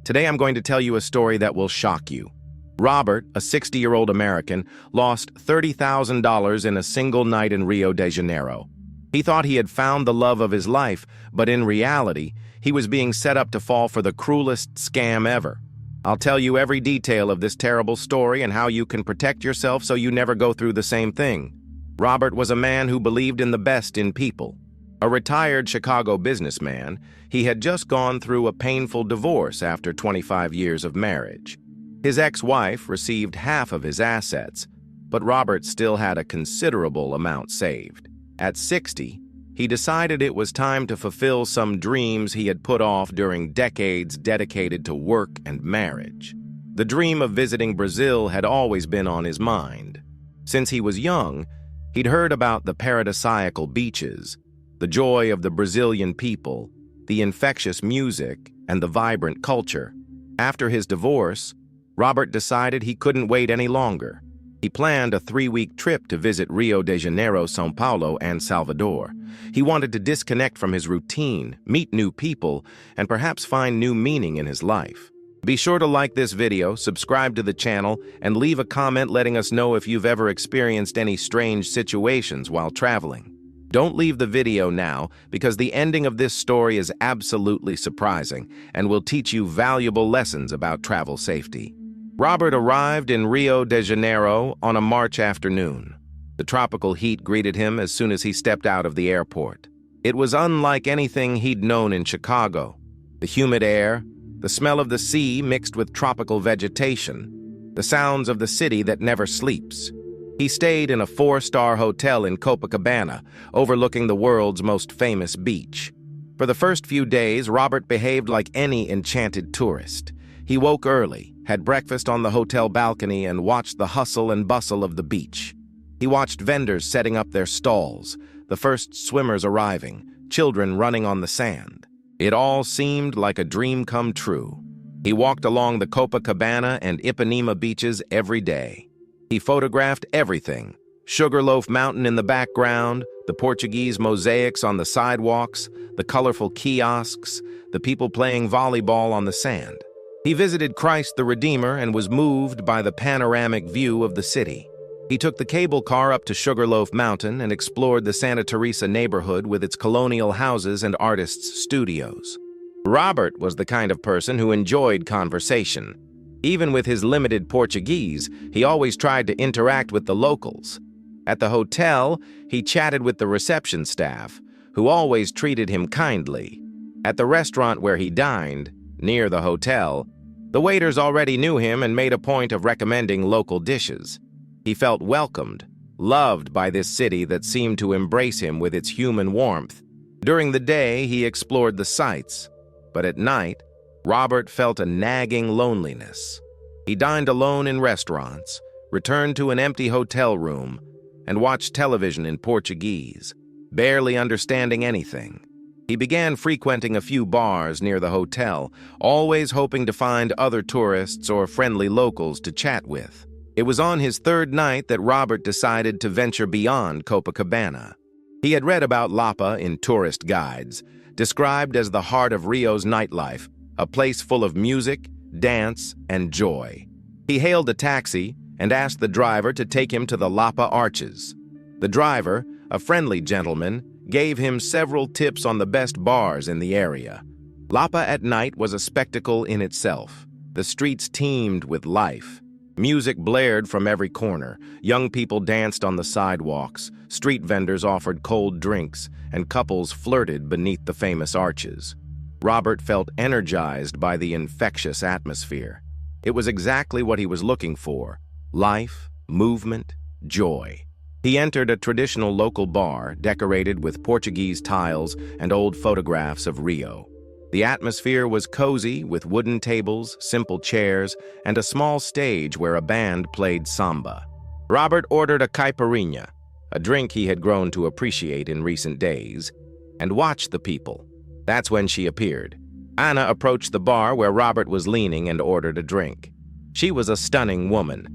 Today I'm going to tell you a story that will shock you. Robert, a 60-year-old American, lost $30,000 in a single night in Rio de Janeiro. He thought he had found the love of his life, but in reality, he was being set up to fall for the cruelest scam ever. I'll tell you every detail of this terrible story and how you can protect yourself so you never go through the same thing. Robert was a man who believed in the best in people. A retired Chicago businessman, he had just gone through a painful divorce after 25 years of marriage. His ex-wife received half of his assets, but Robert still had a considerable amount saved. At 60, he decided it was time to fulfill some dreams he had put off during decades dedicated to work and marriage. The dream of visiting Brazil had always been on his mind. Since he was young, he'd heard about the paradisiacal beaches, the joy of the Brazilian people, the infectious music, and the vibrant culture. After his divorce, Robert decided he couldn't wait any longer. He planned a 3-week trip to visit Rio de Janeiro, São Paulo, and Salvador. He wanted to disconnect from his routine, meet new people, and perhaps find new meaning in his life. Be sure to like this video, subscribe to the channel, and leave a comment letting us know if you've ever experienced any strange situations while traveling. Don't leave the video now, because the ending of this story is absolutely surprising and will teach you valuable lessons about travel safety. Robert arrived in Rio de Janeiro on a March afternoon. The tropical heat greeted him as soon as he stepped out of the airport. It was unlike anything he'd known in Chicago. The humid air, the smell of the sea mixed with tropical vegetation, the sounds of the city that never sleeps. He stayed in a 4-star hotel in Copacabana, overlooking the world's most famous beach. For the first few days, Robert behaved like any enchanted tourist. He woke early, had breakfast on the hotel balcony, and watched the hustle and bustle of the beach. He watched vendors setting up their stalls, the first swimmers arriving, children running on the sand. It all seemed like a dream come true. He walked along the Copacabana and Ipanema beaches every day. He photographed everything: Sugarloaf Mountain in the background, the Portuguese mosaics on the sidewalks, the colorful kiosks, the people playing volleyball on the sand. He visited Christ the Redeemer and was moved by the panoramic view of the city. He took the cable car up to Sugarloaf Mountain and explored the Santa Teresa neighborhood with its colonial houses and artists' studios. Robert was the kind of person who enjoyed conversation. Even with his limited Portuguese, he always tried to interact with the locals. At the hotel, he chatted with the reception staff, who always treated him kindly. At the restaurant where he dined, near the hotel, the waiters already knew him and made a point of recommending local dishes. He felt welcomed, loved by this city that seemed to embrace him with its human warmth. During the day, he explored the sights, but at night, Robert felt a nagging loneliness. He dined alone in restaurants, returned to an empty hotel room, and watched television in Portuguese, barely understanding anything. He began frequenting a few bars near the hotel, always hoping to find other tourists or friendly locals to chat with. It was on his 3rd night that Robert decided to venture beyond Copacabana. He had read about Lapa in tourist guides, described as the heart of Rio's nightlife, a place full of music, dance, and joy. He hailed a taxi and asked the driver to take him to the Lapa Arches. The driver, a friendly gentleman, gave him several tips on the best bars in the area. Lapa at night was a spectacle in itself. The streets teemed with life. Music blared from every corner. Young people danced on the sidewalks. Street vendors offered cold drinks, and couples flirted beneath the famous arches. Robert felt energized by the infectious atmosphere. It was exactly what he was looking for: life, movement, joy. He entered a traditional local bar decorated with Portuguese tiles and old photographs of Rio. The atmosphere was cozy with wooden tables, simple chairs, and a small stage where a band played samba. Robert ordered a caipirinha, a drink he had grown to appreciate in recent days, and watched the people. That's when she appeared. Anna approached the bar where Robert was leaning and ordered a drink. She was a stunning woman,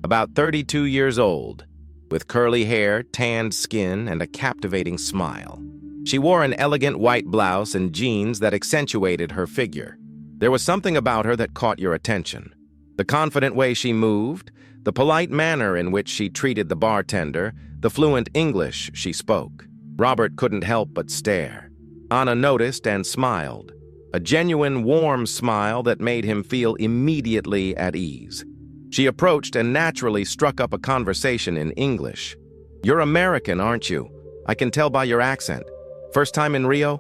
about 32 years old, with curly hair, tanned skin, and a captivating smile. She wore an elegant white blouse and jeans that accentuated her figure. There was something about her that caught your attention. The confident way she moved, the polite manner in which she treated the bartender, the fluent English she spoke. Robert couldn't help but stare. Anna noticed and smiled, a genuine, warm smile that made him feel immediately at ease. She approached and naturally struck up a conversation in English. "You're American, aren't you? I can tell by your accent. First time in Rio?"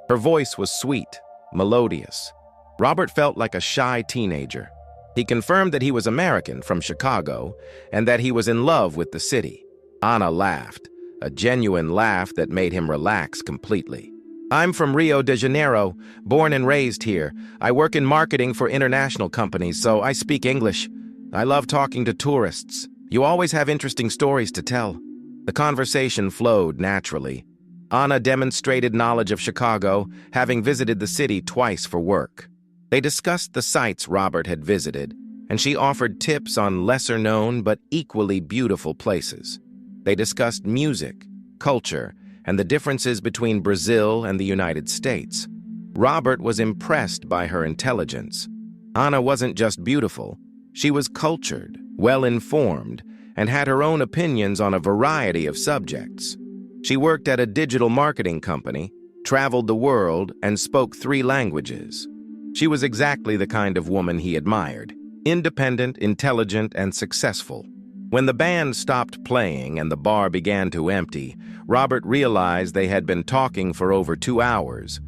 Her voice was sweet, melodious. Robert felt like a shy teenager. He confirmed that he was American from Chicago and that he was in love with the city. Anna laughed, a genuine laugh that made him relax completely. "I'm from Rio de Janeiro, born and raised here. I work in marketing for international companies, so I speak English. I love talking to tourists. You always have interesting stories to tell." The conversation flowed naturally. Anna demonstrated knowledge of Chicago, having visited the city twice for work. They discussed the sites Robert had visited, and she offered tips on lesser-known but equally beautiful places. They discussed music, culture, and the differences between Brazil and the United States. Robert was impressed by her intelligence. Anna wasn't just beautiful. She was cultured, well-informed, and had her own opinions on a variety of subjects. She worked at a digital marketing company, traveled the world, and spoke 3 languages. She was exactly the kind of woman he admired, independent, intelligent, and successful. When the band stopped playing and the bar began to empty, Robert realized they had been talking for over 2 hours.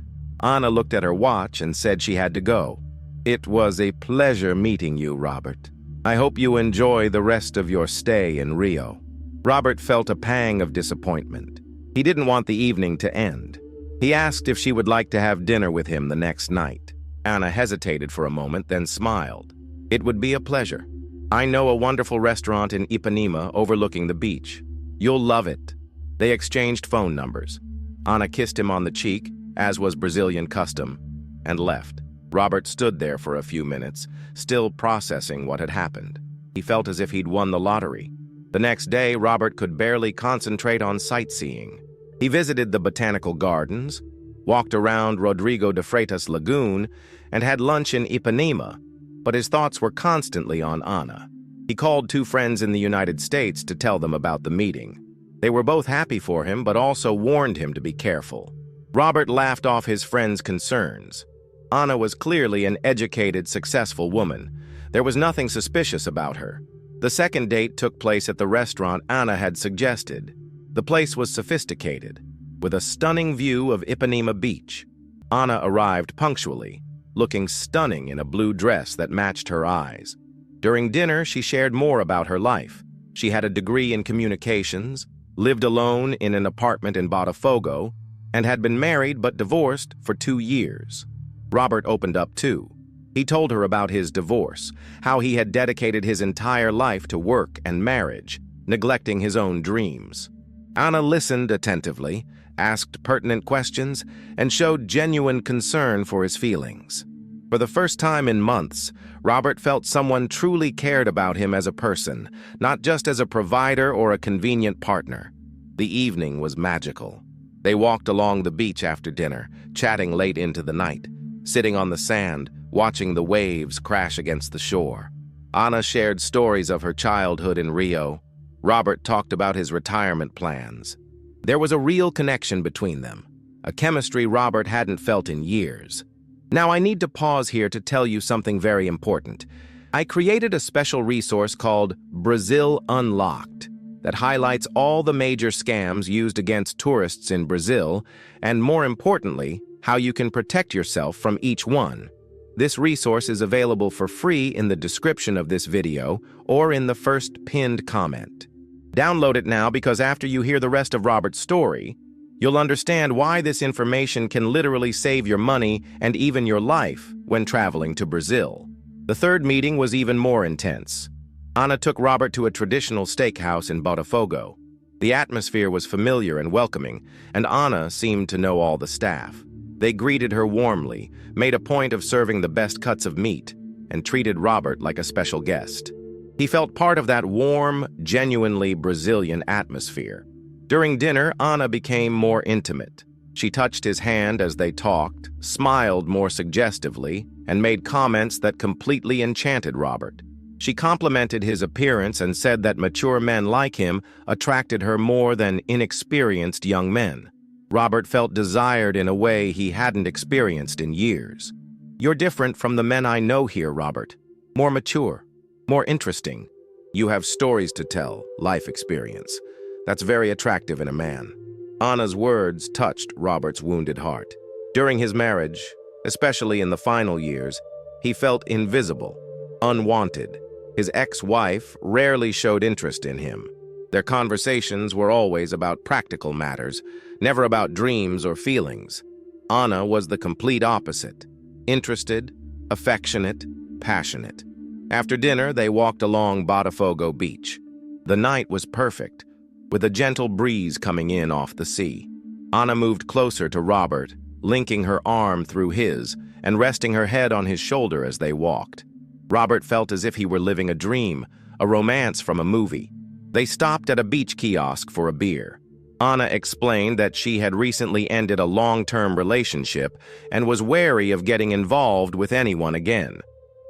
Anna looked at her watch and said she had to go. "It was a pleasure meeting you, Robert. I hope you enjoy the rest of your stay in Rio." Robert felt a pang of disappointment. He didn't want the evening to end. He asked if she would like to have dinner with him the next night. Anna hesitated for a moment, then smiled. "It would be a pleasure. I know a wonderful restaurant in Ipanema overlooking the beach. You'll love it." They exchanged phone numbers. Anna kissed him on the cheek, as was Brazilian custom, and left. Robert stood there for a few minutes, still processing what had happened. He felt as if he'd won the lottery. The next day, Robert could barely concentrate on sightseeing. He visited the botanical gardens, walked around Rodrigo de Freitas Lagoon, and had lunch in Ipanema, but his thoughts were constantly on Anna. He called 2 friends in the United States to tell them about the meeting. They were both happy for him, but also warned him to be careful. Robert laughed off his friends' concerns. Anna was clearly an educated, successful woman. There was nothing suspicious about her. The second date took place at the restaurant Anna had suggested. The place was sophisticated, with a stunning view of Ipanema Beach. Anna arrived punctually, looking stunning in a blue dress that matched her eyes. During dinner, she shared more about her life. She had a degree in communications, lived alone in an apartment in Botafogo, and had been married but divorced for 2 years. Robert opened up too. He told her about his divorce, how he had dedicated his entire life to work and marriage, neglecting his own dreams. Anna listened attentively, asked pertinent questions, and showed genuine concern for his feelings. For the first time in months, Robert felt someone truly cared about him as a person, not just as a provider or a convenient partner. The evening was magical. They walked along the beach after dinner, chatting late into the night, sitting on the sand, watching the waves crash against the shore. Anna shared stories of her childhood in Rio. Robert talked about his retirement plans. There was a real connection between them, a chemistry Robert hadn't felt in years. Now I need to pause here to tell you something very important. I created a special resource called Brazil Unlocked that highlights all the major scams used against tourists in Brazil, and more importantly, how you can protect yourself from each one. This resource is available for free in the description of this video or in the first pinned comment. Download it now because after you hear the rest of Robert's story, you'll understand why this information can literally save your money and even your life when traveling to Brazil. The third meeting was even more intense. Anna took Robert to a traditional steakhouse in Botafogo. The atmosphere was familiar and welcoming, and Anna seemed to know all the staff. They greeted her warmly, made a point of serving the best cuts of meat, and treated Robert like a special guest. He felt part of that warm, genuinely Brazilian atmosphere. During dinner, Anna became more intimate. She touched his hand as they talked, smiled more suggestively, and made comments that completely enchanted Robert. She complimented his appearance and said that mature men like him attracted her more than inexperienced young men. Robert felt desired in a way he hadn't experienced in years. "You're different from the men I know here, Robert. More mature, more interesting. You have stories to tell, life experience. That's very attractive in a man." Anna's words touched Robert's wounded heart. During his marriage, especially in the final years, he felt invisible, unwanted. His ex-wife rarely showed interest in him. Their conversations were always about practical matters, never about dreams or feelings. Anna was the complete opposite: interested, affectionate, passionate. After dinner, they walked along Botafogo Beach. The night was perfect, with a gentle breeze coming in off the sea. Anna moved closer to Robert, linking her arm through his and resting her head on his shoulder as they walked. Robert felt as if he were living a dream, a romance from a movie. They stopped at a beach kiosk for a beer. Anna explained that she had recently ended a long-term relationship and was wary of getting involved with anyone again.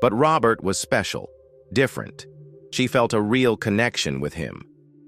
But Robert was special, different. She felt a real connection with him.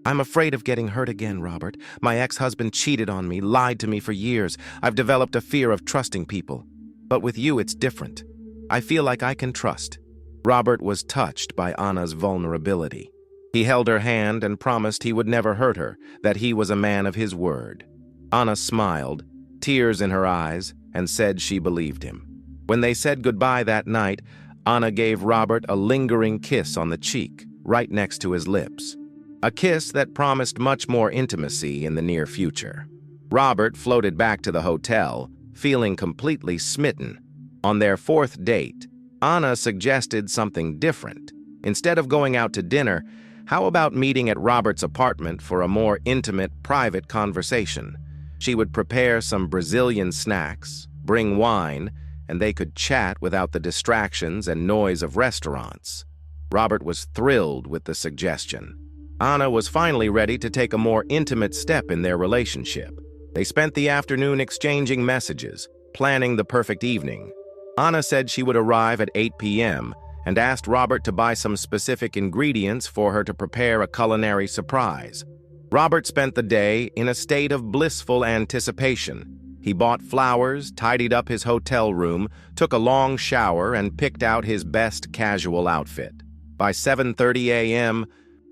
"I'm afraid of getting hurt again, Robert. My ex-husband cheated on me, lied to me for years. I've developed a fear of trusting people. But with you, it's different. I feel like I can trust." Robert was touched by Anna's vulnerability. He held her hand and promised he would never hurt her, that he was a man of his word. Anna smiled, tears in her eyes, and said she believed him. When they said goodbye that night, Anna gave Robert a lingering kiss on the cheek, right next to his lips. A kiss that promised much more intimacy in the near future. Robert floated back to the hotel, feeling completely smitten. On their fourth date, Anna suggested something different. Instead of going out to dinner, how about meeting at Robert's apartment for a more intimate, private conversation? She would prepare some Brazilian snacks, bring wine, and they could chat without the distractions and noise of restaurants. Robert was thrilled with the suggestion. Anna was finally ready to take a more intimate step in their relationship. They spent the afternoon exchanging messages, planning the perfect evening. Anna said she would arrive at 8 p.m. and asked Robert to buy some specific ingredients for her to prepare a culinary surprise. Robert spent the day in a state of blissful anticipation. He bought flowers, tidied up his hotel room, took a long shower, and picked out his best casual outfit. By 7:30 a.m.,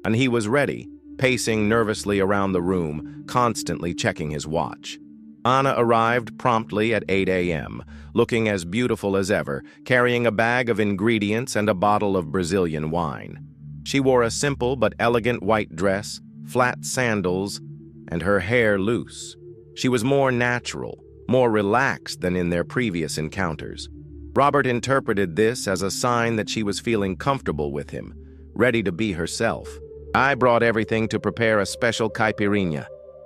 and he was ready, pacing nervously around the room, constantly checking his watch. Anna arrived promptly at 8 a.m., looking as beautiful as ever, carrying a bag of ingredients and a bottle of Brazilian wine. She wore a simple but elegant white dress, flat sandals, and her hair loose. She was more natural, more relaxed than in their previous encounters. Robert interpreted this as a sign that she was feeling comfortable with him, ready to be herself. "I brought everything to prepare a special caipirinha,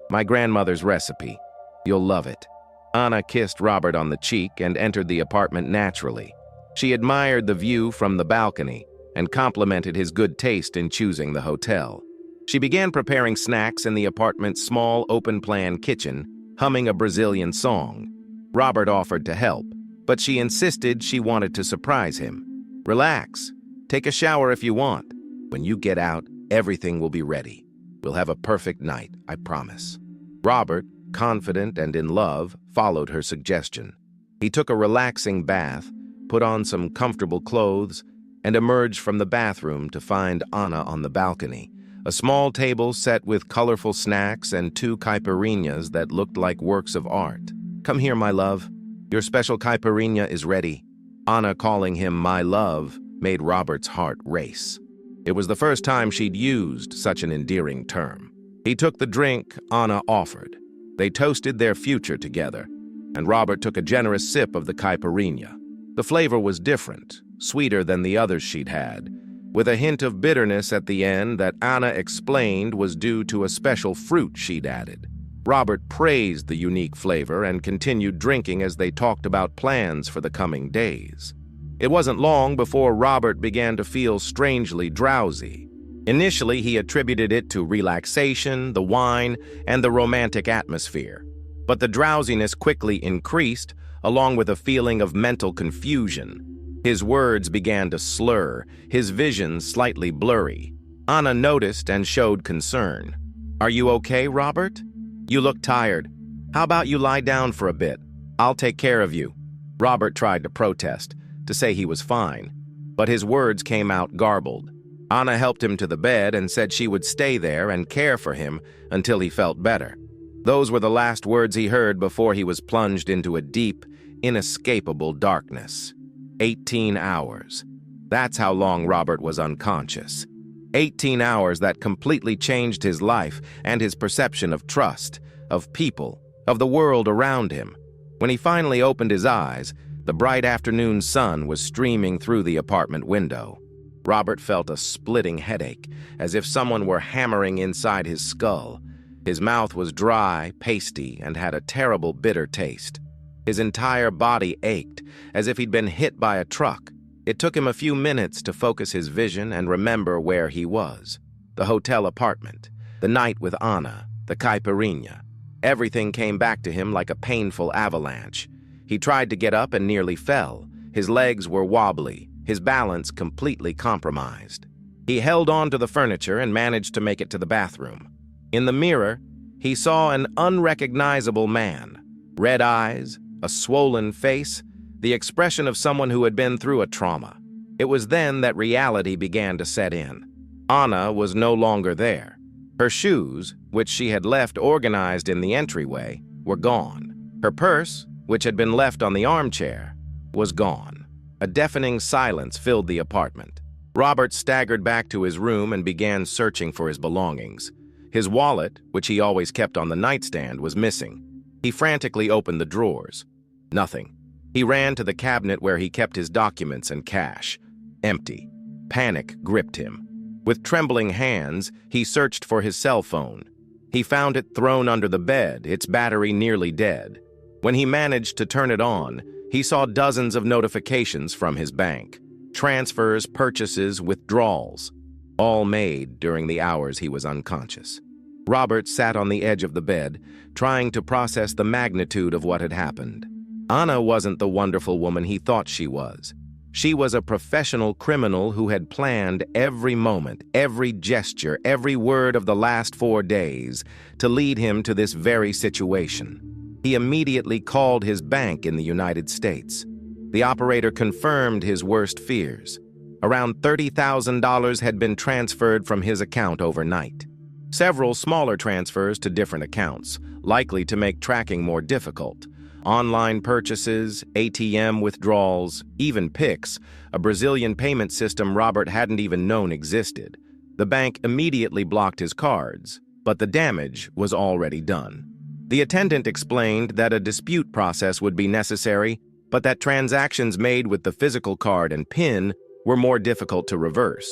my grandmother's recipe. You'll love it." Anna kissed Robert on the cheek and entered the apartment naturally. She admired the view from the balcony and complimented his good taste in choosing the hotel. She began preparing snacks in the apartment's small open-plan kitchen, humming a Brazilian song. Robert offered to help, but she insisted she wanted to surprise him. "Relax. Take a shower if you want. When you get out, everything will be ready. We'll have a perfect night, I promise." Robert, confident and in love, followed her suggestion. He took a relaxing bath, put on some comfortable clothes, and emerged from the bathroom to find Anna on the balcony. A small table set with colorful snacks and 2 caipirinhas that looked like works of art. "Come here, my love. Your special caipirinha is ready." Anna calling him my love made Robert's heart race. It was the first time she'd used such an endearing term. He took the drink Anna offered. They toasted their future together, and Robert took a generous sip of the caipirinha. The flavor was different, sweeter than the others she'd had, with a hint of bitterness at the end that Anna explained was due to a special fruit she'd added. Robert praised the unique flavor and continued drinking as they talked about plans for the coming days. It wasn't long before Robert began to feel strangely drowsy. Initially, he attributed it to relaxation, the wine, and the romantic atmosphere. But the drowsiness quickly increased, along with a feeling of mental confusion. His words began to slur, his vision slightly blurry. Anna noticed and showed concern. "Are you okay, Robert? You look tired. How about you lie down for a bit? I'll take care of you." Robert tried to protest, to say he was fine, but his words came out garbled. Anna helped him to the bed and said she would stay there and care for him until he felt better. Those were the last words he heard before he was plunged into a deep, inescapable darkness. 18 hours. That's how long Robert was unconscious. 18 hours that completely changed his life and his perception of trust, of people, of the world around him. When he finally opened his eyes, the bright afternoon sun was streaming through the apartment window. Robert felt a splitting headache, as if someone were hammering inside his skull. His mouth was dry, pasty, and had a terrible bitter taste. His entire body ached, as if he'd been hit by a truck. It took him a few minutes to focus his vision and remember where he was. The hotel apartment, the night with Anna, the caipirinha. Everything came back to him like a painful avalanche. He tried to get up and nearly fell. His legs were wobbly, his balance completely compromised. He held on to the furniture and managed to make it to the bathroom. In the mirror, he saw an unrecognizable man. Red eyes, a swollen face, the expression of someone who had been through a trauma. It was then that reality began to set in. Anna was no longer there. Her shoes, which she had left organized in the entryway, were gone. Her purse, which had been left on the armchair, was gone. A deafening silence filled the apartment. Robert staggered back to his room and began searching for his belongings. His wallet, which he always kept on the nightstand, was missing. He frantically opened the drawers. Nothing. He ran to the cabinet where he kept his documents and cash. Empty. Panic gripped him. With trembling hands, he searched for his cell phone. He found it thrown under the bed, its battery nearly dead. When he managed to turn it on, he saw dozens of notifications from his bank. Transfers, purchases, withdrawals. All made during the hours he was unconscious. Robert sat on the edge of the bed, trying to process the magnitude of what had happened. Anna wasn't the wonderful woman he thought she was. She was a professional criminal who had planned every moment, every gesture, every word of the last 4 days to lead him to this very situation. He immediately called his bank in the United States. The operator confirmed his worst fears. Around $30,000 had been transferred from his account overnight. Several smaller transfers to different accounts, likely to make tracking more difficult. Online purchases, ATM withdrawals, even Pix, a Brazilian payment system Robert hadn't even known existed. The bank immediately blocked his cards, but the damage was already done. The attendant explained that a dispute process would be necessary, but that transactions made with the physical card and PIN were more difficult to reverse.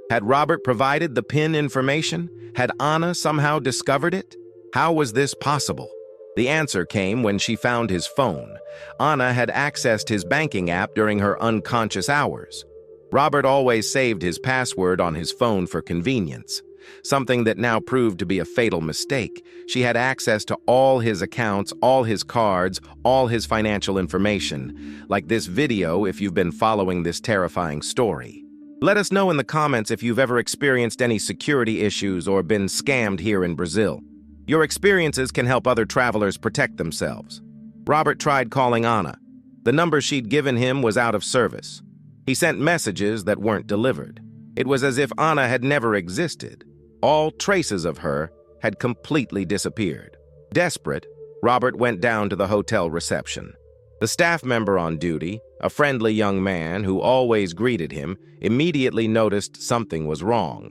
Had Robert provided the PIN information? Had Anna somehow discovered it? How was this possible? The answer came when she found his phone. Anna had accessed his banking app during her unconscious hours. Robert always saved his password on his phone for convenience, something that now proved to be a fatal mistake. She had access to all his accounts, all his cards, all his financial information, like this video if you've been following this terrifying story. Let us know in the comments if you've ever experienced any security issues or been scammed here in Brazil. Your experiences can help other travelers protect themselves. Robert tried calling Anna. The number she'd given him was out of service. He sent messages that weren't delivered. It was as if Anna had never existed. All traces of her had completely disappeared. Desperate, Robert went down to the hotel reception. The staff member on duty, a friendly young man who always greeted him, immediately noticed something was wrong.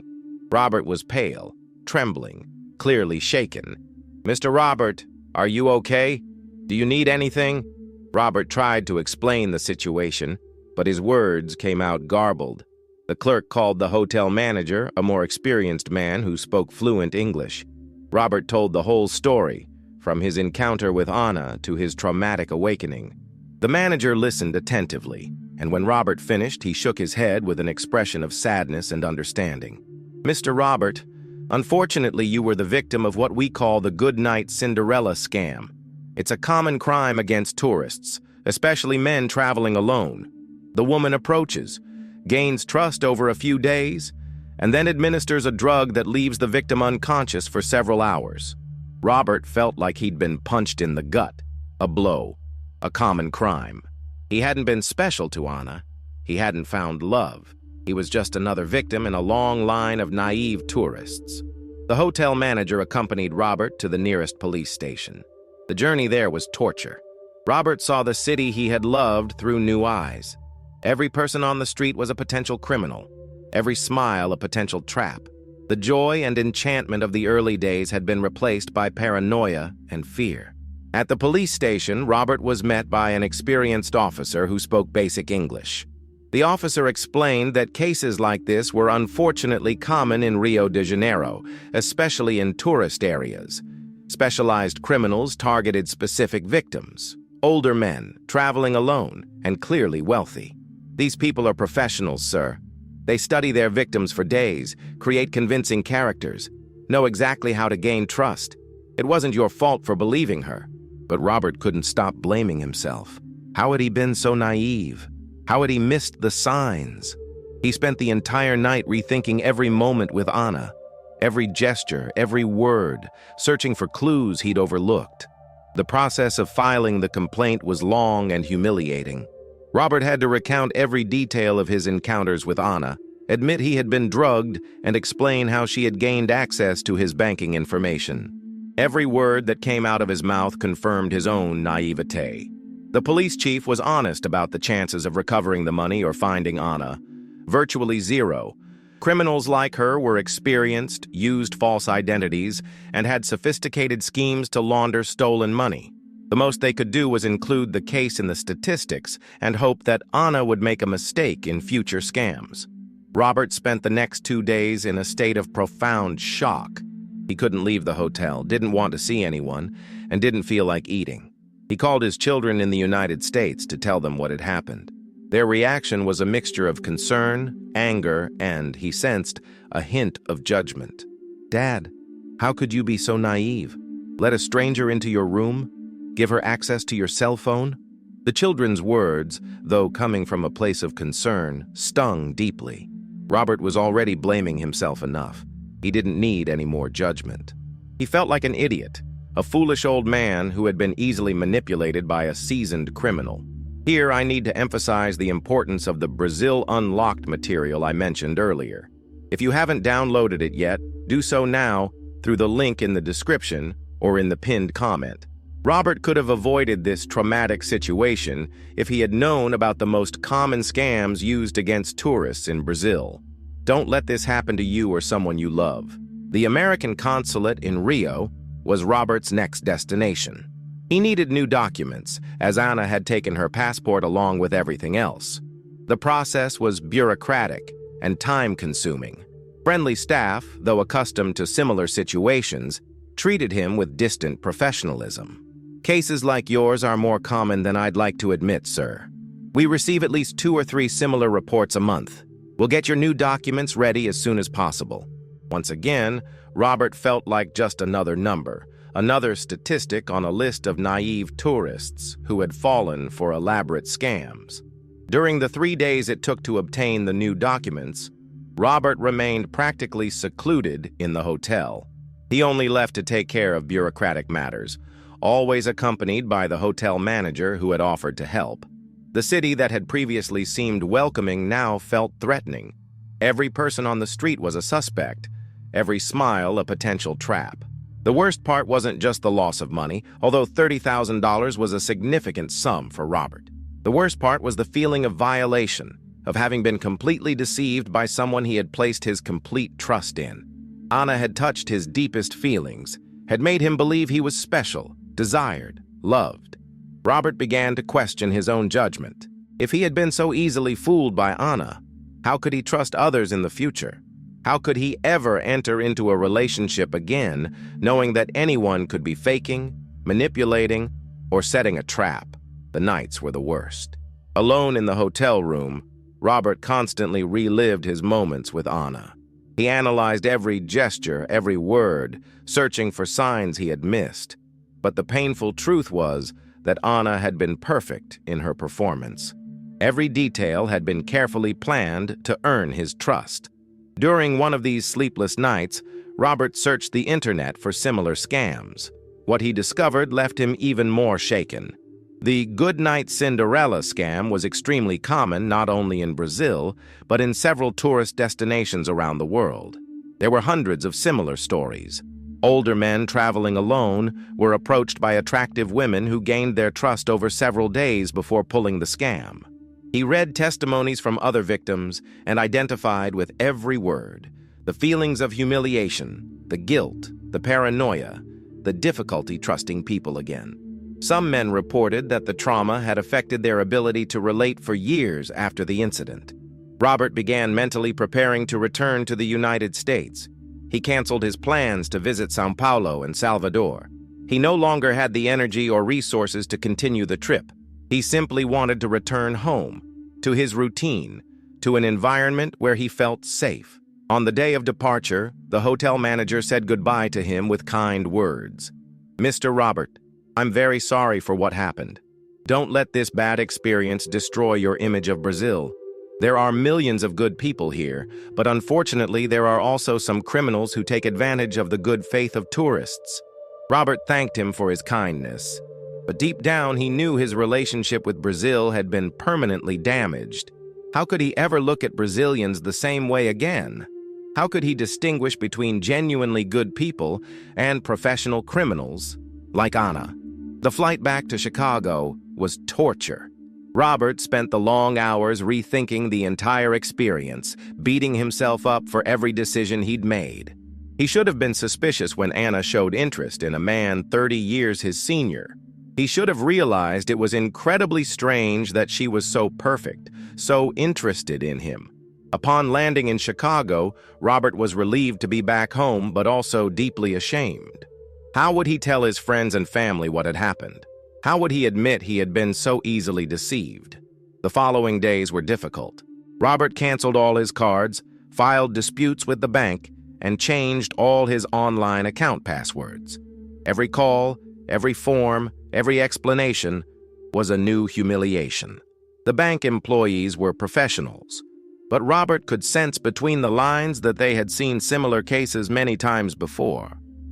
Robert was pale, trembling, clearly shaken. "Mr. Robert, are you okay? Do you need anything?" Robert tried to explain the situation, but his words came out garbled. The clerk called the hotel manager, a more experienced man who spoke fluent English. Robert told the whole story, from his encounter with Anna to his traumatic awakening. The manager listened attentively, and when Robert finished, he shook his head with an expression of sadness and understanding. "Mr. Robert, unfortunately, you were the victim of what we call the Night Cinderela scam. It's a common crime against tourists, especially men traveling alone. The woman approaches, gains trust over a few days, and then administers a drug that leaves the victim unconscious for several hours. Robert felt like he'd been punched in the gut, a blow, a common crime. He hadn't been special to Anna. He hadn't found love. He was just another victim in a long line of naive tourists. The hotel manager accompanied Robert to the nearest police station. The journey there was torture. Robert saw the city he had loved through new eyes. Every person on the street was a potential criminal. Every smile a potential trap. The joy and enchantment of the early days had been replaced by paranoia and fear. At the police station, Robert was met by an experienced officer who spoke basic English. The officer explained that cases like this were unfortunately common in Rio de Janeiro, especially in tourist areas. Specialized criminals targeted specific victims, older men, traveling alone, and clearly wealthy. These people are professionals, sir. They study their victims for days, create convincing characters, know exactly how to gain trust. It wasn't your fault for believing her. But Robert couldn't stop blaming himself. How had he been so naive? How had he missed the signs? He spent the entire night rethinking every moment with Anna, every gesture, every word, searching for clues he'd overlooked. The process of filing the complaint was long and humiliating. Robert had to recount every detail of his encounters with Anna, admit he had been drugged, and explain how she had gained access to his banking information. Every word that came out of his mouth confirmed his own naivete. The police chief was honest about the chances of recovering the money or finding Anna. Virtually zero. Criminals like her were experienced, used false identities, and had sophisticated schemes to launder stolen money. The most they could do was include the case in the statistics and hope that Anna would make a mistake in future scams. Robert spent the next 2 days in a state of profound shock. He couldn't leave the hotel, didn't want to see anyone, and didn't feel like eating. He called his children in the United States to tell them what had happened. Their reaction was a mixture of concern, anger, and, he sensed, a hint of judgment. "Dad, how could you be so naive? Let a stranger into your room? Give her access to your cell phone?" The children's words, though coming from a place of concern, stung deeply. Robert was already blaming himself enough. He didn't need any more judgment. He felt like an idiot, a foolish old man who had been easily manipulated by a seasoned criminal. Here I need to emphasize the importance of the Brazil Unlocked material I mentioned earlier. If you haven't downloaded it yet, do so now through the link in the description or in the pinned comment. Robert could have avoided this traumatic situation if he had known about the most common scams used against tourists in Brazil. Don't let this happen to you or someone you love. The American consulate in Rio was Robert's next destination. He needed new documents, as Anna had taken her passport along with everything else. The process was bureaucratic and time-consuming. Friendly staff, though accustomed to similar situations, treated him with distant professionalism. "Cases like yours are more common than I'd like to admit, sir. We receive at least 2 or 3 similar reports a month. We'll get your new documents ready as soon as possible." Once again, Robert felt like just another number, another statistic on a list of naive tourists who had fallen for elaborate scams. During the 3 days it took to obtain the new documents, Robert remained practically secluded in the hotel. He only left to take care of bureaucratic matters, always accompanied by the hotel manager who had offered to help. The city that had previously seemed welcoming now felt threatening. Every person on the street was a suspect, every smile a potential trap. The worst part wasn't just the loss of money, although $30,000 was a significant sum for Robert. The worst part was the feeling of violation, of having been completely deceived by someone he had placed his complete trust in. Anna had touched his deepest feelings, had made him believe he was special, desired, loved. Robert began to question his own judgment. If he had been so easily fooled by Anna, how could he trust others in the future? How could he ever enter into a relationship again, knowing that anyone could be faking, manipulating, or setting a trap? The nights were the worst. Alone in the hotel room, Robert constantly relived his moments with Anna. He analyzed every gesture, every word, searching for signs he had missed. But the painful truth was that Anna had been perfect in her performance. Every detail had been carefully planned to earn his trust. During one of these sleepless nights, Robert searched the internet for similar scams. What he discovered left him even more shaken. The Night Cinderela scam was extremely common not only in Brazil, but in several tourist destinations around the world. There were hundreds of similar stories. Older men traveling alone were approached by attractive women who gained their trust over several days before pulling the scam. He read testimonies from other victims and identified with every word the feelings of humiliation, the guilt, the paranoia, the difficulty trusting people again. Some men reported that the trauma had affected their ability to relate for years after the incident. Robert began mentally preparing to return to the United States. He canceled his plans to visit São Paulo and Salvador. He no longer had the energy or resources to continue the trip. He simply wanted to return home, to his routine, to an environment where he felt safe. On the day of departure, the hotel manager said goodbye to him with kind words. "Mr. Robert, I'm very sorry for what happened. Don't let this bad experience destroy your image of Brazil. There are millions of good people here, but unfortunately there are also some criminals who take advantage of the good faith of tourists." Robert thanked him for his kindness, but deep down he knew his relationship with Brazil had been permanently damaged. How could he ever look at Brazilians the same way again? How could he distinguish between genuinely good people and professional criminals like Ana? The flight back to Chicago was torture. Robert spent the long hours rethinking the entire experience, beating himself up for every decision he'd made. He should have been suspicious when Ana showed interest in a man 30 years his senior. He should have realized it was incredibly strange that she was so perfect, so interested in him. Upon landing in Chicago, Robert was relieved to be back home, but also deeply ashamed. How would he tell his friends and family what had happened? How would he admit he had been so easily deceived? The following days were difficult. Robert canceled all his cards, filed disputes with the bank, and changed all his online account passwords. Every call, every form, every explanation was a new humiliation. The bank employees were professionals, but Robert could sense between the lines that they had seen similar cases many times before.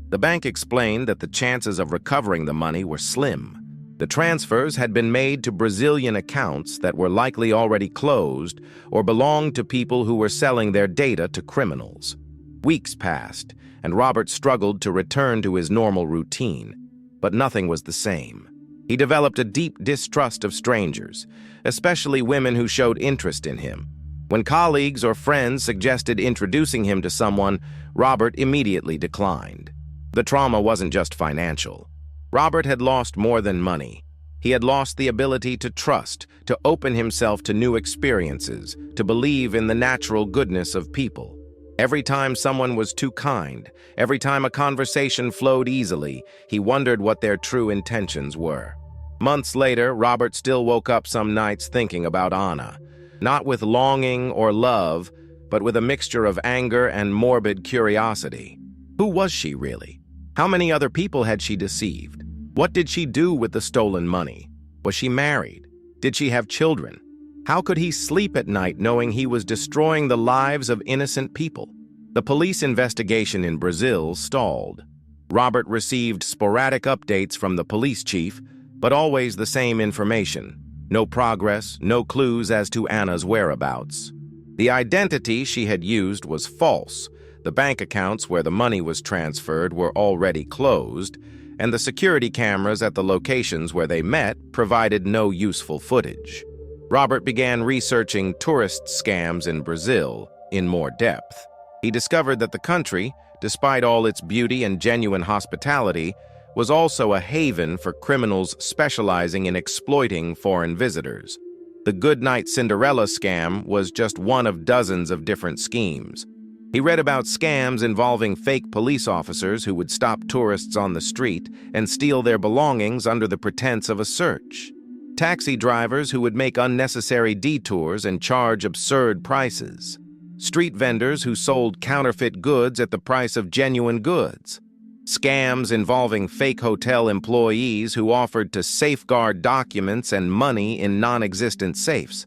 The bank explained that the chances of recovering the money were slim. The transfers had been made to Brazilian accounts that were likely already closed or belonged to people who were selling their data to criminals. Weeks passed, and Robert struggled to return to his normal routine, but nothing was the same. He developed a deep distrust of strangers, especially women who showed interest in him. When colleagues or friends suggested introducing him to someone, Robert immediately declined. The trauma wasn't just financial. Robert had lost more than money. He had lost the ability to trust, to open himself to new experiences, to believe in the natural goodness of people. Every time someone was too kind, every time a conversation flowed easily, he wondered what their true intentions were. Months later, Robert still woke up some nights thinking about Ana, not with longing or love, but with a mixture of anger and morbid curiosity. Who was she really? How many other people had she deceived? What did she do with the stolen money? Was she married? Did she have children? How could he sleep at night knowing he was destroying the lives of innocent people? The police investigation in Brazil stalled. Robert received sporadic updates from the police chief, but always the same information. No progress, no clues as to Ana's whereabouts. The identity she had used was false. The bank accounts where the money was transferred were already closed, and the security cameras at the locations where they met provided no useful footage. Robert began researching tourist scams in Brazil in more depth. He discovered that the country, despite all its beauty and genuine hospitality, was also a haven for criminals specializing in exploiting foreign visitors. The Night Cinderela scam was just one of dozens of different schemes. He read about scams involving fake police officers who would stop tourists on the street and steal their belongings under the pretense of a search. Taxi drivers who would make unnecessary detours and charge absurd prices. Street vendors who sold counterfeit goods at the price of genuine goods. Scams involving fake hotel employees who offered to safeguard documents and money in non-existent safes.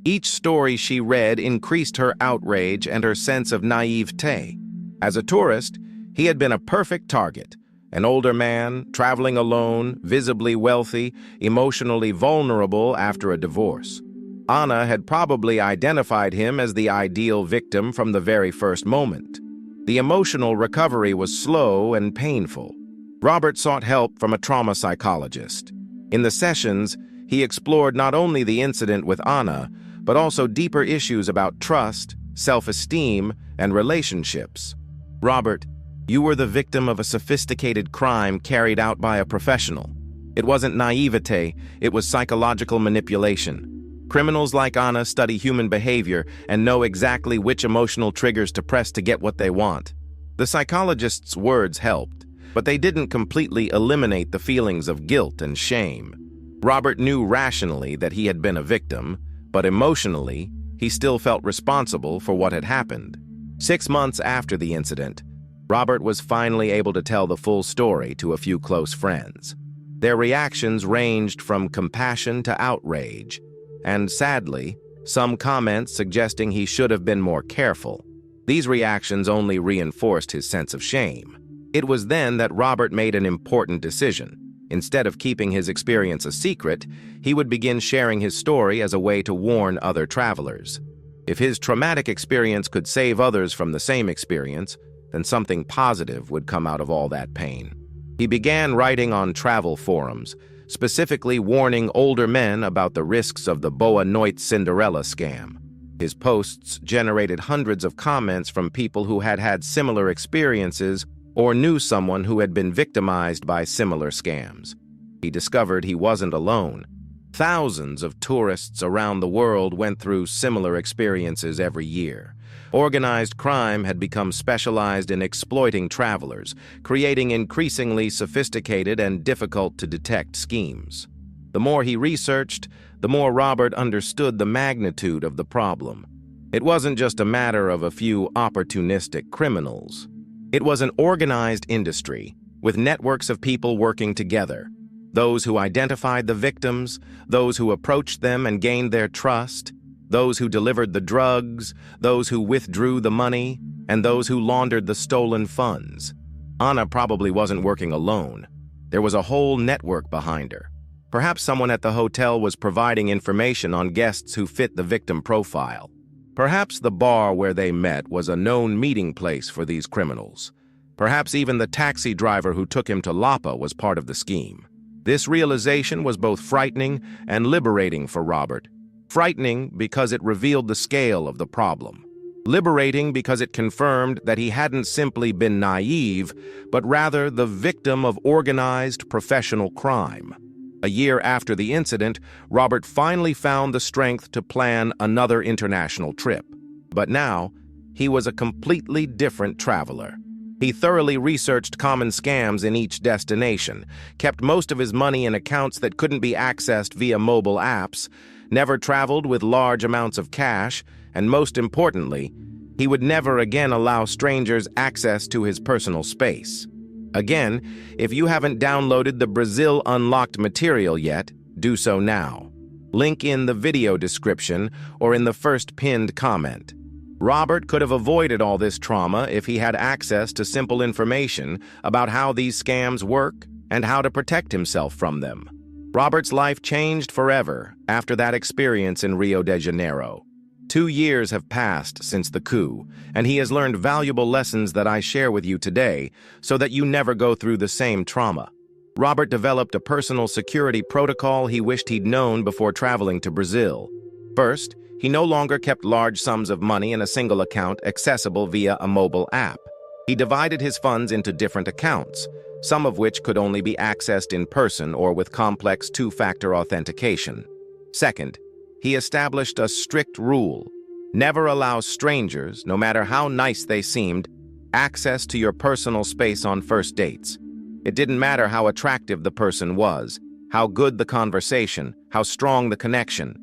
Each story she read increased her outrage and her sense of naivete. As a tourist, he had been a perfect target. An older man, traveling alone, visibly wealthy, emotionally vulnerable after a divorce. Anna had probably identified him as the ideal victim from the very first moment. The emotional recovery was slow and painful. Robert sought help from a trauma psychologist. In the sessions, he explored not only the incident with Anna, but also deeper issues about trust, self-esteem, and relationships. Robert, you were the victim of a sophisticated crime carried out by a professional. It wasn't naivete, it was psychological manipulation. Criminals like Anna study human behavior and know exactly which emotional triggers to press to get what they want. The psychologist's words helped, but they didn't completely eliminate the feelings of guilt and shame. Robert knew rationally that he had been a victim, but emotionally, he still felt responsible for what had happened. 6 months after the incident, Robert was finally able to tell the full story to a few close friends. Their reactions ranged from compassion to outrage, and sadly, some comments suggesting he should have been more careful. These reactions only reinforced his sense of shame. It was then that Robert made an important decision. Instead of keeping his experience a secret, he would begin sharing his story as a way to warn other travelers. If his traumatic experience could save others from the same experience, then something positive would come out of all that pain. He began writing on travel forums, specifically warning older men about the risks of the Night Cinderela scam. His posts generated hundreds of comments from people who had had similar experiences or knew someone who had been victimized by similar scams. He discovered he wasn't alone. Thousands of tourists around the world went through similar experiences every year. Organized crime had become specialized in exploiting travelers, creating increasingly sophisticated and difficult-to-detect schemes. The more he researched, the more Robert understood the magnitude of the problem. It wasn't just a matter of a few opportunistic criminals. It was an organized industry, with networks of people working together. Those who identified the victims, those who approached them and gained their trust, those who delivered the drugs, those who withdrew the money, and those who laundered the stolen funds. Anna probably wasn't working alone. There was a whole network behind her. Perhaps someone at the hotel was providing information on guests who fit the victim profile. Perhaps the bar where they met was a known meeting place for these criminals. Perhaps even the taxi driver who took him to Lapa was part of the scheme. This realization was both frightening and liberating for Robert. Frightening because it revealed the scale of the problem. Liberating because it confirmed that he hadn't simply been naive, but rather the victim of organized professional crime. A year after the incident, Robert finally found the strength to plan another international trip. But now, he was a completely different traveler. He thoroughly researched common scams in each destination, kept most of his money in accounts that couldn't be accessed via mobile apps, never traveled with large amounts of cash, and most importantly, he would never again allow strangers access to his personal space. Again, if you haven't downloaded the Brazil Unlocked material yet, do so now. Link in the video description or in the first pinned comment. Robert could have avoided all this trauma if he had access to simple information about how these scams work and how to protect himself from them. Robert's life changed forever after that experience in Rio de Janeiro. 2 years have passed since the coup, and he has learned valuable lessons that I share with you today so that you never go through the same trauma. Robert developed a personal security protocol he wished he'd known before traveling to Brazil. First, he no longer kept large sums of money in a single account accessible via a mobile app. He divided his funds into different accounts, some of which could only be accessed in person or with complex two-factor authentication. Second, he established a strict rule: never allow strangers, no matter how nice they seemed, access to your personal space on first dates. It didn't matter how attractive the person was, how good the conversation, how strong the connection.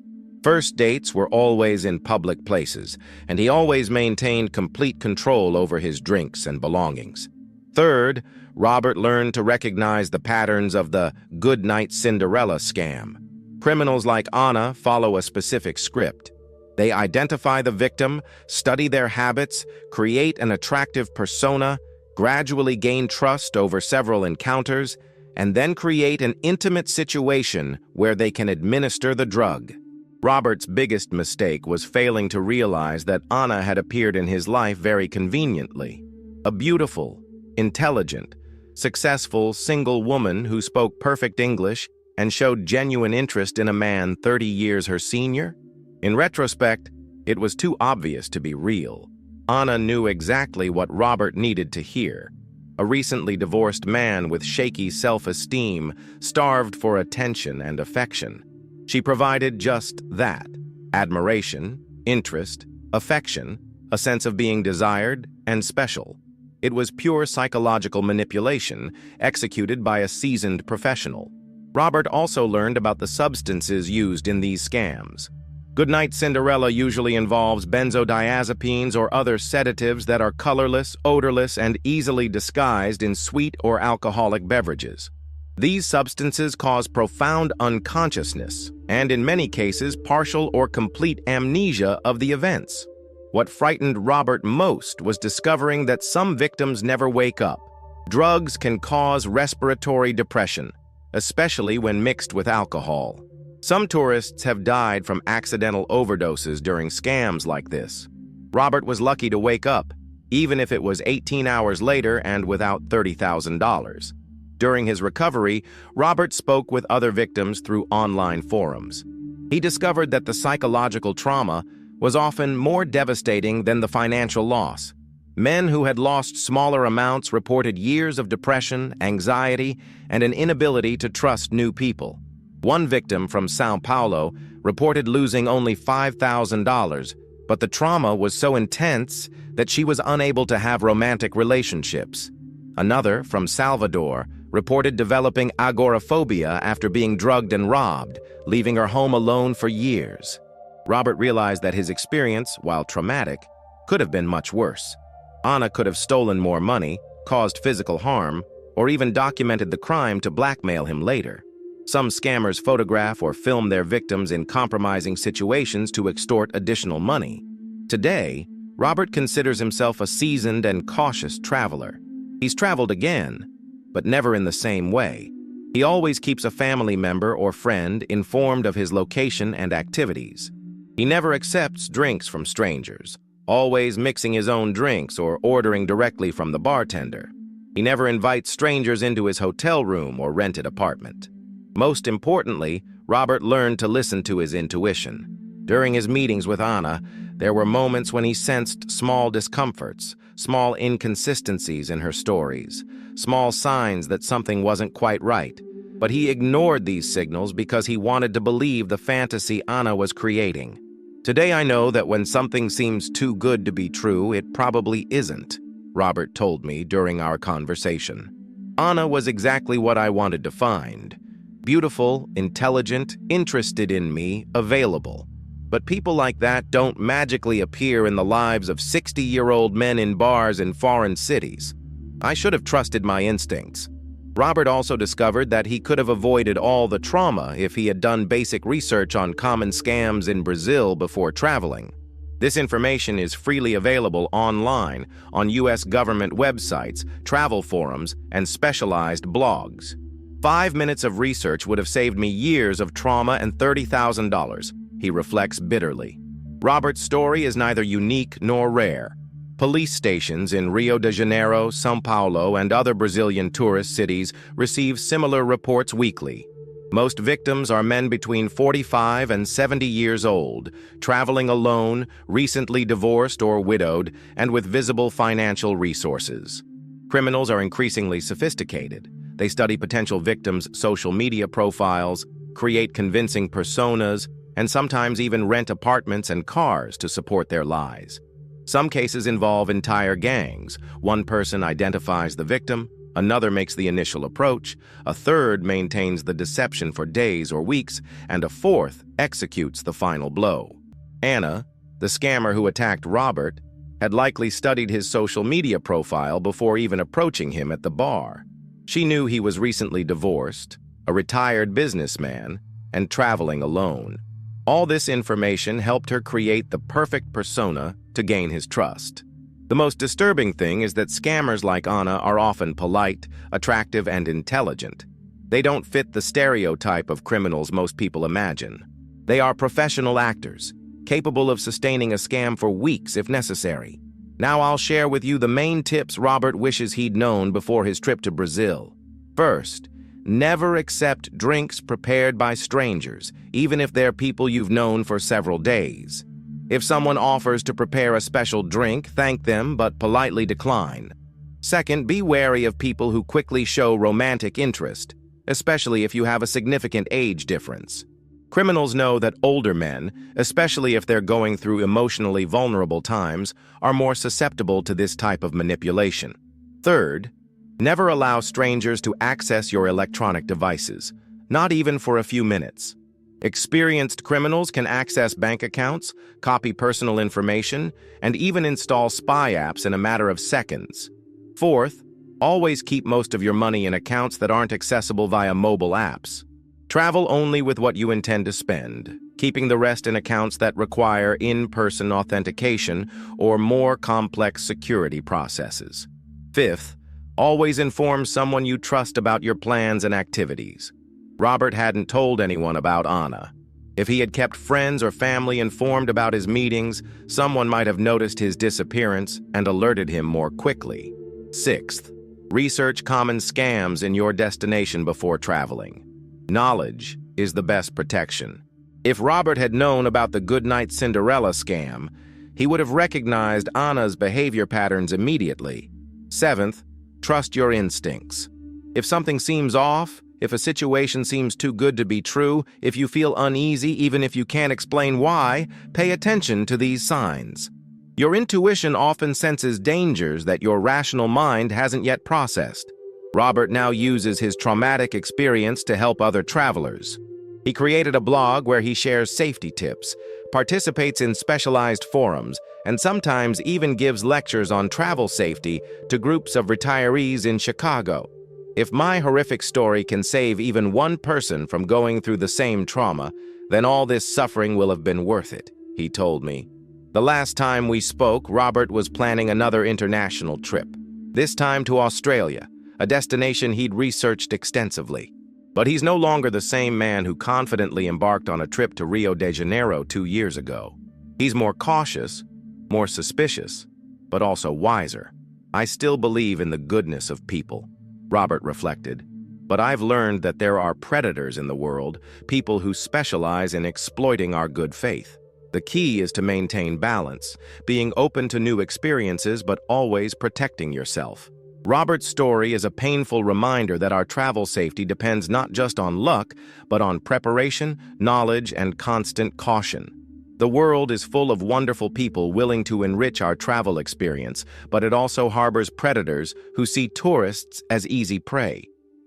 First dates were always in public places, and he always maintained complete control over his drinks and belongings. Third, Robert learned to recognize the patterns of the Night Cinderela scam. Criminals like Anna follow a specific script. They identify the victim, study their habits, create an attractive persona, gradually gain trust over several encounters, and then create an intimate situation where they can administer the drug. Robert's biggest mistake was failing to realize that Anna had appeared in his life very conveniently. A beautiful, intelligent, successful single woman who spoke perfect English and showed genuine interest in a man 30 years her senior? In retrospect, it was too obvious to be real. Anna knew exactly what Robert needed to hear. A recently divorced man with shaky self-esteem, starved for attention and affection. She provided just that: admiration, interest, affection, a sense of being desired and special. It was pure psychological manipulation, executed by a seasoned professional. Robert also learned about the substances used in these scams. Night Cinderela usually involves benzodiazepines or other sedatives that are colorless, odorless, and easily disguised in sweet or alcoholic beverages. These substances cause profound unconsciousness, and in many cases, partial or complete amnesia of the events. What frightened Robert most was discovering that some victims never wake up. Drugs can cause respiratory depression, especially when mixed with alcohol. Some tourists have died from accidental overdoses during scams like this. Robert was lucky to wake up, even if it was 18 hours later and without $30,000. During his recovery, Robert spoke with other victims through online forums. He discovered that the psychological trauma was often more devastating than the financial loss. Men who had lost smaller amounts reported years of depression, anxiety, and an inability to trust new people. One victim from São Paulo reported losing only $5,000, but the trauma was so intense that she was unable to have romantic relationships. Another, from Salvador, reported developing agoraphobia after being drugged and robbed, leaving her home alone for years. Robert realized that his experience, while traumatic, could have been much worse. Anna could have stolen more money, caused physical harm, or even documented the crime to blackmail him later. Some scammers photograph or film their victims in compromising situations to extort additional money. Today, Robert considers himself a seasoned and cautious traveler. He's traveled again, but never in the same way. He always keeps a family member or friend informed of his location and activities. He never accepts drinks from strangers, always mixing his own drinks or ordering directly from the bartender. He never invites strangers into his hotel room or rented apartment. Most importantly, Robert learned to listen to his intuition. During his meetings with Anna, there were moments when he sensed small discomforts, small inconsistencies in her stories, small signs that something wasn't quite right. But he ignored these signals because he wanted to believe the fantasy Anna was creating. Today I know that when something seems too good to be true, it probably isn't, Robert told me during our conversation. Anna was exactly what I wanted to find. Beautiful, intelligent, interested in me, available. But people like that don't magically appear in the lives of 60-year-old men in bars in foreign cities. I should have trusted my instincts. Robert also discovered that he could have avoided all the trauma if he had done basic research on common scams in Brazil before traveling. This information is freely available online on U.S. government websites, travel forums, and specialized blogs. 5 minutes of research would have saved me years of trauma and $30,000, he reflects bitterly. Robert's story is neither unique nor rare. Police stations in Rio de Janeiro, São Paulo, and other Brazilian tourist cities receive similar reports weekly. Most victims are men between 45 and 70 years old, traveling alone, recently divorced or widowed, and with visible financial resources. Criminals are increasingly sophisticated. They study potential victims' social media profiles, create convincing personas, and sometimes even rent apartments and cars to support their lies. Some cases involve entire gangs. One person identifies the victim, another makes the initial approach, a third maintains the deception for days or weeks, and a fourth executes the final blow. Anna, the scammer who attacked Robert, had likely studied his social media profile before even approaching him at the bar. She knew he was recently divorced, a retired businessman, and traveling alone. All this information helped her create the perfect persona to gain his trust. The most disturbing thing is that scammers like Anna are often polite, attractive, and intelligent. They don't fit the stereotype of criminals most people imagine. They are professional actors, capable of sustaining a scam for weeks if necessary. Now I'll share with you the main tips Robert wishes he'd known before his trip to Brazil. First, never accept drinks prepared by strangers, even if they're people you've known for several days. If someone offers to prepare a special drink, thank them but politely decline. Second, be wary of people who quickly show romantic interest, especially if you have a significant age difference. Criminals know that older men, especially if they're going through emotionally vulnerable times, are more susceptible to this type of manipulation. Third, never allow strangers to access your electronic devices, not even for a few minutes. Experienced criminals can access bank accounts, copy personal information, and even install spy apps in a matter of seconds. Fourth, always keep most of your money in accounts that aren't accessible via mobile apps. Travel only with what you intend to spend, keeping the rest in accounts that require in-person authentication or more complex security processes. Fifth, always inform someone you trust about your plans and activities. Robert hadn't told anyone about Anna. If he had kept friends or family informed about his meetings, someone might have noticed his disappearance and alerted him more quickly. Sixth, research common scams in your destination before traveling. Knowledge is the best protection. If Robert had known about the Good Night Cinderela scam, he would have recognized Anna's behavior patterns immediately. Seventh, trust your instincts. If something seems off, if a situation seems too good to be true, if you feel uneasy even if you can't explain why, pay attention to these signs. Your intuition often senses dangers that your rational mind hasn't yet processed. Robert now uses his traumatic experience to help other travelers. He created a blog where he shares safety tips, participates in specialized forums, and sometimes even gives lectures on travel safety to groups of retirees in Chicago. If my horrific story can save even one person from going through the same trauma, then all this suffering will have been worth it, he told me. The last time we spoke, Robert was planning another international trip, this time to Australia, a destination he'd researched extensively. But he's no longer the same man who confidently embarked on a trip to Rio de Janeiro 2 years ago. He's more cautious, more suspicious, but also wiser. I still believe in the goodness of people, Robert reflected, but I've learned that there are predators in the world, people who specialize in exploiting our good faith. The key is to maintain balance, being open to new experiences but always protecting yourself. Robert's story is a painful reminder that our travel safety depends not just on luck, but on preparation, knowledge, and constant caution. The world is full of wonderful people willing to enrich our travel experience, but it also harbors predators who see tourists as easy prey.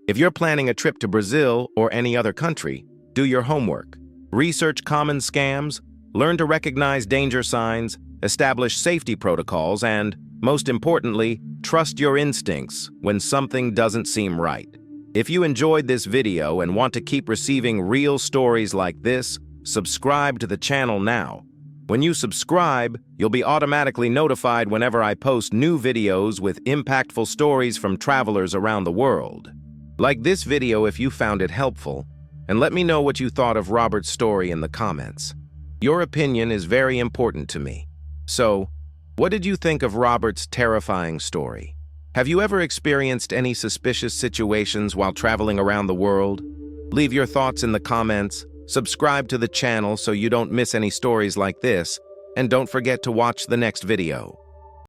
If you're planning a trip to Brazil or any other country, do your homework. Research common scams, learn to recognize danger signs, establish safety protocols, and, most importantly, trust your instincts when something doesn't seem right. If you enjoyed this video and want to keep receiving real stories like this, subscribe to the channel now. When you subscribe, you'll be automatically notified whenever I post new videos with impactful stories from travelers around the world. Like this video if you found it helpful, and let me know what you thought of Robert's story in the comments. Your opinion is very important to me. So, what did you think of Robert's terrifying story? Have you ever experienced any suspicious situations while traveling around the world? Leave your thoughts in the comments, subscribe to the channel so you don't miss any stories like this, and don't forget to watch the next video.